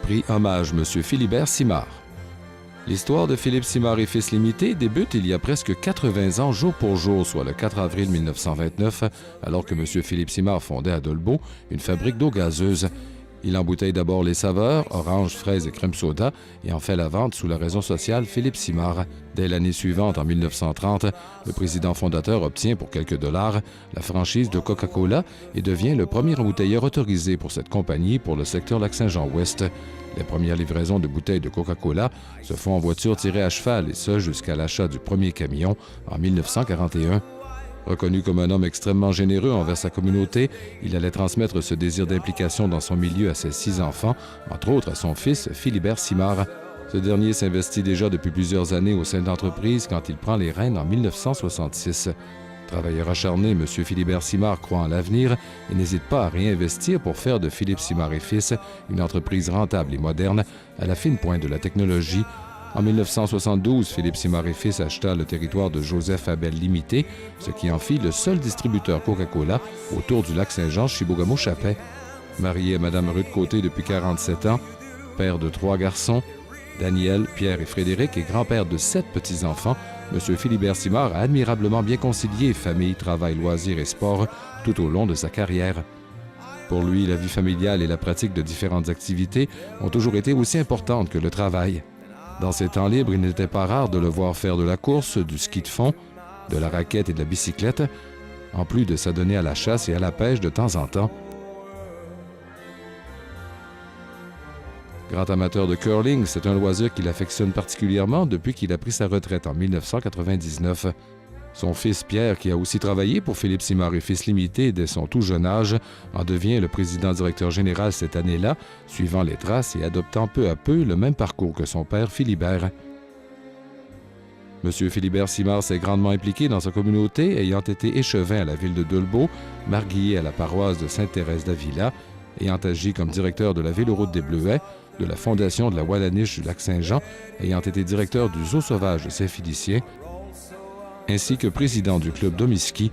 Prix Hommage M. Philibert Simard. L'histoire de Philippe Simard et Fils Limité débute il y a presque 80 ans, jour pour jour, soit le 4 avril 1929, alors que M. Philippe Simard fondait à Dolbeau une fabrique d'eau gazeuse. Il embouteille d'abord les saveurs, orange, fraise et crème soda, et en fait la vente sous la raison sociale Philippe Simard. Dès l'année suivante, en 1930, le président fondateur obtient pour quelques dollars la franchise de Coca-Cola et devient le premier embouteilleur autorisé pour cette compagnie pour le secteur Lac-Saint-Jean-Ouest. Les premières livraisons de bouteilles de Coca-Cola se font en voiture tirée à cheval, et ce jusqu'à l'achat du premier camion en 1941. Reconnu comme un homme extrêmement généreux envers sa communauté, il allait transmettre ce désir d'implication dans son milieu à ses 6 enfants, entre autres à son fils Philibert Simard. Ce dernier s'investit déjà depuis plusieurs années au sein de l'entreprise quand il prend les rênes en 1966. Travailleur acharné, M. Philibert Simard croit en l'avenir et n'hésite pas à réinvestir pour faire de Philippe Simard et Fils une entreprise rentable et moderne à la fine pointe de la technologie. En 1972, Philippe Simard et Fils acheta le territoire de Joseph Abel Limité, ce qui en fit le seul distributeur Coca-Cola autour du lac Saint-Jean-Chibougamau-Chapais. Marié à Mme Ruth Côté depuis 47 ans, père de 3 garçons, Daniel, Pierre et Frédéric, et grand-père de 7 petits-enfants, M. Philibert Simard a admirablement bien concilié famille, travail, loisirs et sport tout au long de sa carrière. Pour lui, la vie familiale et la pratique de différentes activités ont toujours été aussi importantes que le travail. Dans ses temps libres, il n'était pas rare de le voir faire de la course, du ski de fond, de la raquette et de la bicyclette, en plus de s'adonner à la chasse et à la pêche de temps en temps. Grand amateur de curling, c'est un loisir qu'il affectionne particulièrement depuis qu'il a pris sa retraite en 1999. Son fils Pierre, qui a aussi travaillé pour Philippe Simard et Fils Limité dès son tout jeune âge, en devient le président-directeur général cette année-là, suivant les traces et adoptant peu à peu le même parcours que son père Philibert. M. Philibert Simard s'est grandement impliqué dans sa communauté, ayant été échevin à la ville de Dolbeau, marguillier à la paroisse de Sainte-Thérèse d'Avila, ayant agi comme directeur de la Véloroute des Bleuets, de la Fondation de la Wallaniche du Lac-Saint-Jean, ayant été directeur du Zoo sauvage de Saint-Félicien, ainsi que président du club d'Omiski.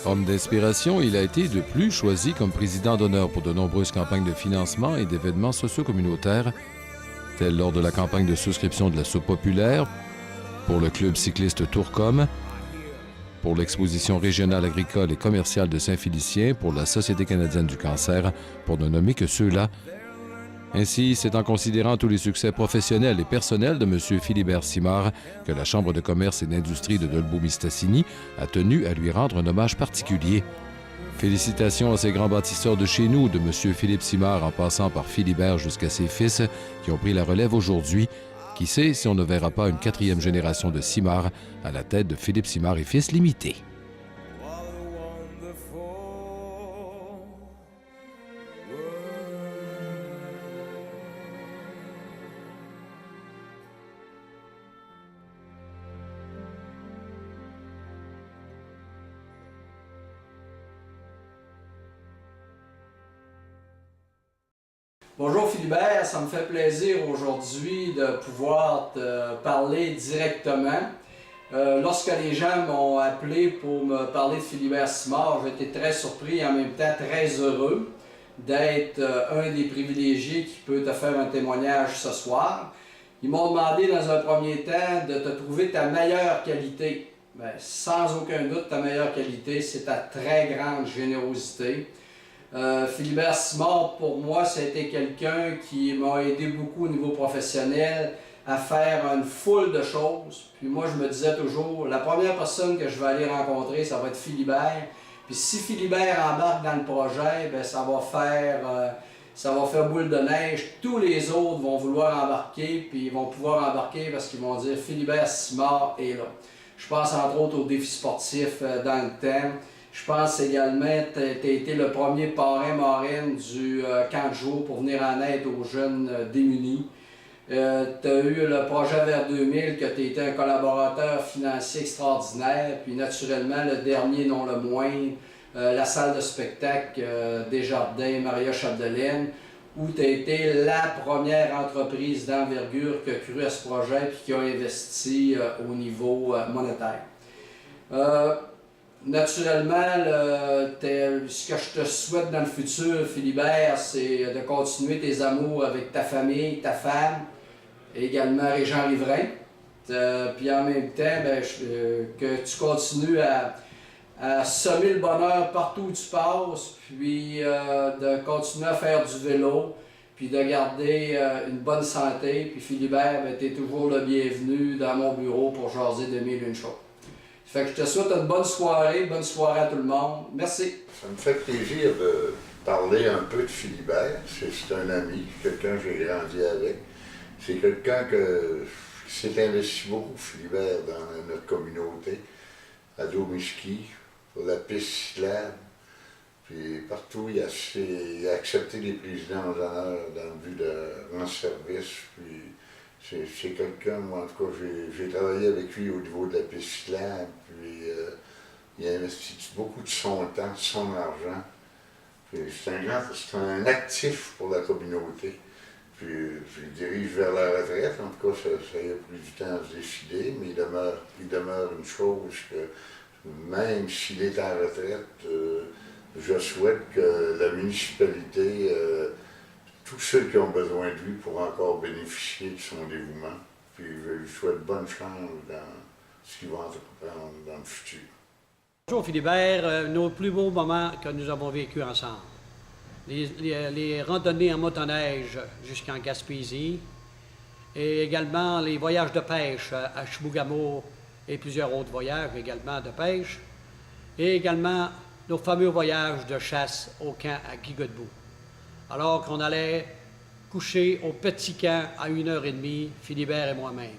Homme d'inspiration, il a été de plus choisi comme président d'honneur pour de nombreuses campagnes de financement et d'événements socio-communautaires, tels lors de la campagne de souscription de la soupe populaire, pour le club cycliste Tourcom, pour l'exposition régionale agricole et commerciale de Saint-Félicien, pour la Société canadienne du cancer, pour ne nommer que ceux-là. Ainsi, c'est en considérant tous les succès professionnels et personnels de M. Philibert Simard que la Chambre de commerce et d'industrie de Dolbeau-Mistassini a tenu à lui rendre un hommage particulier. Félicitations à ces grands bâtisseurs de chez nous, de M. Philippe Simard en passant par Philibert jusqu'à ses fils qui ont pris la relève aujourd'hui. Qui sait si on ne verra pas une 4e génération de Simard à la tête de Philippe Simard et Fils Limité. Bonjour Philibert, ça me fait plaisir aujourd'hui de pouvoir te parler directement. Lorsque les gens m'ont appelé pour me parler de Philibert Simard, j'ai été très surpris et en même temps très heureux d'être un des privilégiés qui peut te faire un témoignage ce soir. Ils m'ont demandé dans un premier temps de te trouver ta meilleure qualité. Bien, sans aucun doute, ta meilleure qualité, c'est ta très grande générosité. Philibert Simard, pour moi, c'était quelqu'un qui m'a aidé beaucoup au niveau professionnel à faire une foule de choses. Puis moi, je me disais toujours, la première personne que je vais aller rencontrer, ça va être Philibert. Puis si Philibert embarque dans le projet, bien, ça va faire boule de neige. Tous les autres vont vouloir embarquer, puis ils vont pouvoir embarquer parce qu'ils vont dire Philibert Simard est là. Je pense entre autres aux défis sportifs dans le temps. Je pense également que tu as été le premier parrain-marraine du camp de jour pour venir en aide aux jeunes démunis. Tu as eu le projet Vers 2000, que tu as été un collaborateur financier extraordinaire. Puis naturellement, le dernier, non le moindre, la salle de spectacle Desjardins, Maria Chapdelaine, où tu as été la première entreprise d'envergure qui a cru à ce projet et qui a investi au niveau monétaire. Naturellement, ce que je te souhaite dans le futur, Philibert, c'est de continuer tes amours avec ta famille, ta femme, et également Régent Riverain. Puis en même temps, que tu continues à semer le bonheur partout où tu passes, puis de continuer à faire du vélo, puis de garder une bonne santé. Puis Philibert, tu es toujours le bienvenu dans mon bureau pour jaser de mille une choses. Fait que je te souhaite une bonne soirée à tout le monde. Merci. Ça me fait plaisir de parler un peu de Philibert. C'est un ami, quelqu'un que j'ai grandi avec. C'est quelqu'un qui s'est investi beaucoup, Philibert, dans notre communauté, à Domiski, pour la piste cyclable. Puis partout, il a accepté les présidents d'honneur dans le but de rendre service. Puis c'est quelqu'un, moi en tout cas, j'ai travaillé avec lui au niveau de la piste cyclable. Puis il a investi beaucoup de son temps, de son argent. Puis c'est un actif pour la communauté. Puis je le dirige vers la retraite, en tout cas, ça y a plus du temps à se décider, mais il demeure une chose que même s'il est en retraite, je souhaite que la municipalité, tous ceux qui ont besoin de lui pourront encore bénéficier de son dévouement. Puis je lui souhaite bonne chance dans ce qu'il va entreprendre dans le futur. Bonjour Philibert, nos plus beaux moments que nous avons vécus ensemble. Les randonnées en motoneige jusqu'en Gaspésie et également les voyages de pêche à Chibougamau et plusieurs autres voyages également de pêche et également nos fameux voyages de chasse au camp à Guy-Godbout. Alors qu'on allait coucher au petit camp à 1h30, Philibert et moi-même.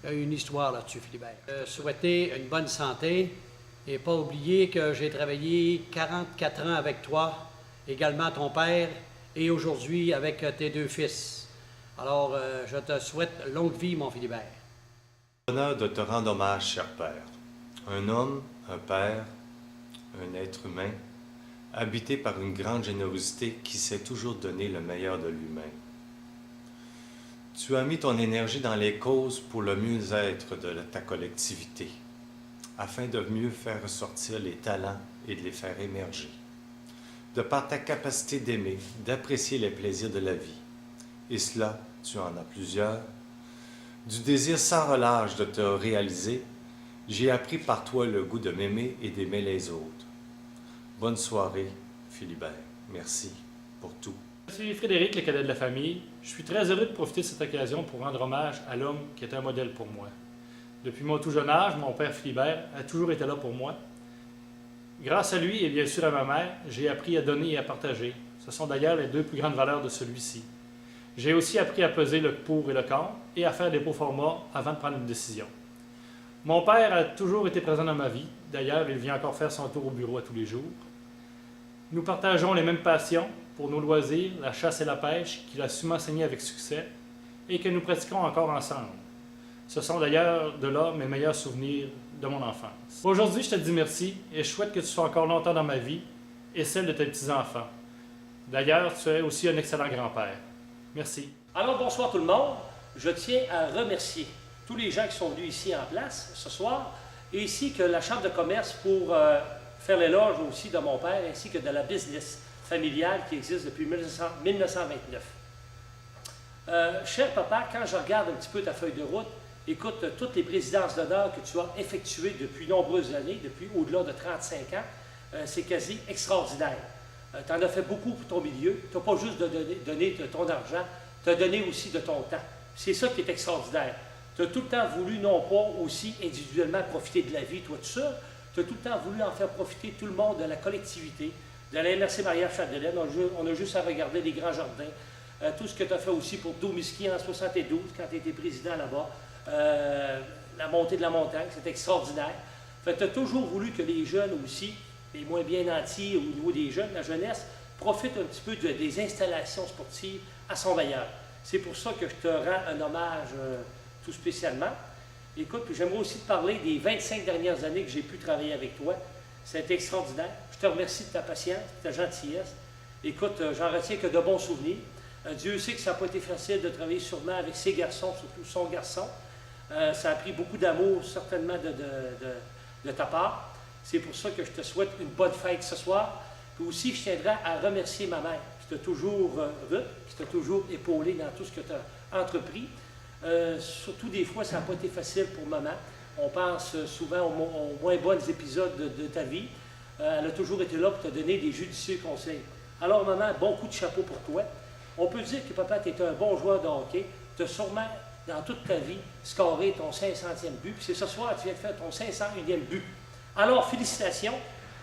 Il y a une histoire là-dessus, Philibert. Souhaiter une bonne santé et pas oublier que j'ai travaillé 44 ans avec toi, également ton père, et aujourd'hui avec tes deux fils. Alors, je te souhaite longue vie, mon Philibert. L'honneur de te rendre hommage, cher père. Un homme, un père, un être humain, habité par une grande générosité qui sait toujours donner le meilleur de lui-même. Tu as mis ton énergie dans les causes pour le mieux-être de ta collectivité, afin de mieux faire ressortir les talents et de les faire émerger. De par ta capacité d'aimer, d'apprécier les plaisirs de la vie, et cela, tu en as plusieurs, du désir sans relâche de te réaliser, j'ai appris par toi le goût de m'aimer et d'aimer les autres. Bonne soirée, Philibert. Merci pour tout. Je suis Frédéric, le cadet de la famille. Je suis très heureux de profiter de cette occasion pour rendre hommage à l'homme qui est un modèle pour moi. Depuis mon tout jeune âge, mon père Philibert a toujours été là pour moi. Grâce à lui et bien sûr à ma mère, j'ai appris à donner et à partager. Ce sont d'ailleurs les deux plus grandes valeurs de celui-ci. J'ai aussi appris à peser le pour et le contre et à faire des beaux formats avant de prendre une décision. Mon père a toujours été présent dans ma vie. D'ailleurs, il vient encore faire son tour au bureau à tous les jours. Nous partageons les mêmes passions pour nos loisirs, la chasse et la pêche, qu'il a su m'enseigner avec succès et que nous pratiquons encore ensemble. Ce sont d'ailleurs de là mes meilleurs souvenirs de mon enfance. Aujourd'hui, je te dis merci et je souhaite que tu sois encore longtemps dans ma vie et celle de tes petits-enfants. D'ailleurs, tu es aussi un excellent grand-père. Merci. Alors, bonsoir tout le monde. Je tiens à remercier tous les gens qui sont venus ici en place ce soir et ici que la Chambre de commerce pour faire l'éloge aussi de mon père ainsi que de la business familiale qui existe depuis 1929. Cher papa, quand je regarde un petit peu ta feuille de route, écoute, toutes les présidences d'honneur que tu as effectuées depuis nombreuses années, depuis au-delà de 35 ans, c'est quasi extraordinaire. Tu en as fait beaucoup pour ton milieu. Tu n'as pas juste donné de ton argent, tu as donné aussi de ton temps. C'est ça qui est extraordinaire. Tu as tout le temps voulu, non pas aussi individuellement profiter de la vie, toi tout seul, tu as tout le temps voulu en faire profiter tout le monde de la collectivité, de la MRC Maria-Chapdelaine. On a juste à regarder les grands jardins. Tout ce que tu as fait aussi pour Domiski en 72, quand tu étais président là-bas. La montée de la montagne, c'est extraordinaire. Tu as toujours voulu que les jeunes aussi, les moins bien nantis au niveau des jeunes, la jeunesse, profitent un petit peu des installations sportives à son meilleur. C'est pour ça que je te rends un hommage tout spécialement. Écoute, puis j'aimerais aussi te parler des 25 dernières années que j'ai pu travailler avec toi. C'était extraordinaire. Je te remercie de ta patience, de ta gentillesse. Écoute, j'en retiens que de bons souvenirs. Dieu sait que ça n'a pas été facile de travailler sûrement avec ses garçons, surtout son garçon. Ça a pris beaucoup d'amour, certainement, de ta part. C'est pour ça que je te souhaite une bonne fête ce soir. Puis aussi, je tiendrai à remercier ma mère, qui t'a toujours, Ruth, qui t'a toujours épaulé dans tout ce que tu as entrepris. Surtout des fois, ça n'a pas été facile pour maman. On pense souvent aux moins bons épisodes de ta vie. Elle a toujours été là pour te donner des judicieux conseils. Alors maman, bon coup de chapeau pour toi. On peut dire que papa, tu es un bon joueur de hockey. Tu as sûrement, dans toute ta vie, scoré ton 500e but. Puis c'est ce soir que tu viens de faire ton 501e but. Alors, félicitations.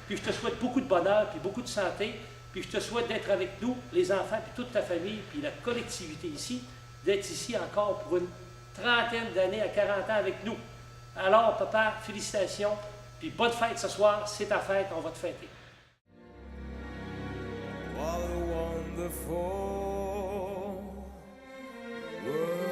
Puis je te souhaite beaucoup de bonheur, puis beaucoup de santé. Puis je te souhaite d'être avec nous, les enfants, puis toute ta famille, puis la collectivité ici, d'être ici encore pour une trentaine d'années à 40 ans avec nous. Alors, papa, félicitations. Puis bonne fête ce soir. C'est ta fête, on va te fêter. What a wonderful world.